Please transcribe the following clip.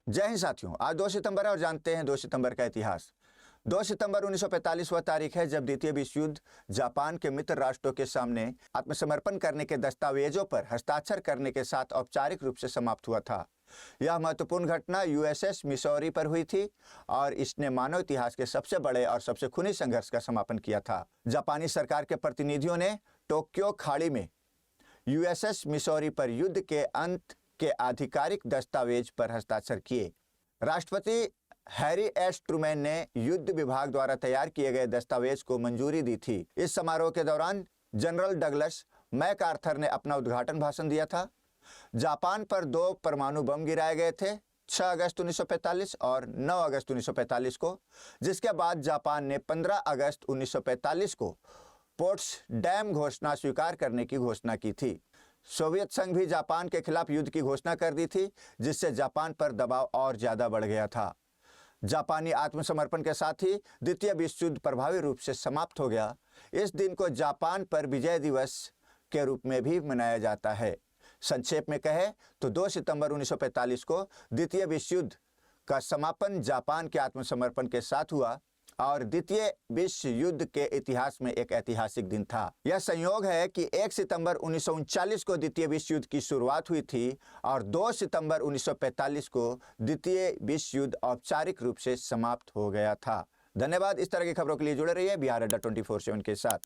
जय हिंद साथियों, आज 2 सितंबर है और जानते हैं 2 सितंबर का इतिहास। 2 सितंबर 1945 वह तारीख है जब द्वितीय विश्व युद्ध जापान के मित्र राष्ट्रों के सामने आत्मसमर्पण करने के दस्तावेजों पर हस्ताक्षर करने के साथ औपचारिक रूप से समाप्त हुआ था। यह महत्वपूर्ण घटना यूएसएस मिसौरी पर हुई थी और इसने मानव इतिहास के सबसे बड़े और सबसे खूनी संघर्ष का समापन किया था। जापानी सरकार के प्रतिनिधियों ने टोक्यो खाड़ी में यूएसएस मिसौरी पर युद्ध के अंत के आधिकारिक दस्तावेज पर हस्ताक्षर किए। राष्ट्रपति हैरी एस ट्रूमैन ने युद्ध विभाग द्वारा तैयार किए गए दस्तावेज को मंजूरी दी थी। इस समारोह के दौरान जनरल डगलस मैकआर्थर ने अपना उद्घाटन भाषण दिया था। जापान पर 2 परमाणु बम गिराए गए थे 6 अगस्त 1945 और 9 अगस्त 1945 को, जिसके बाद जापान ने 15 अगस्त 1945 को पोट्सडैम घोषणा स्वीकार करने की घोषणा की थी। सोवियत संघ भी जापान के खिलाफ युद्ध की घोषणा कर दी थी, जिससे जापान पर दबाव और ज्यादा बढ़ गया था। जापानी आत्मसमर्पण के साथ ही द्वितीय विश्व युद्ध प्रभावी रूप से समाप्त हो गया। इस दिन को जापान पर विजय दिवस के रूप में भी मनाया जाता है। संक्षेप में कहे तो 2 सितंबर 1945 को द्वितीय विश्व युद्ध का समापन जापान के आत्मसमर्पण के साथ हुआ और द्वितीय विश्व युद्ध के इतिहास में एक ऐतिहासिक दिन था। यह संयोग है कि 1 सितंबर 1939 को द्वितीय विश्व युद्ध की शुरुआत हुई थी और 2 सितंबर 1945 को द्वितीय विश्व युद्ध औपचारिक रूप से समाप्त हो गया था। धन्यवाद। इस तरह की खबरों के लिए जुड़े रहिए बिहार अड्डा 24/7 के साथ।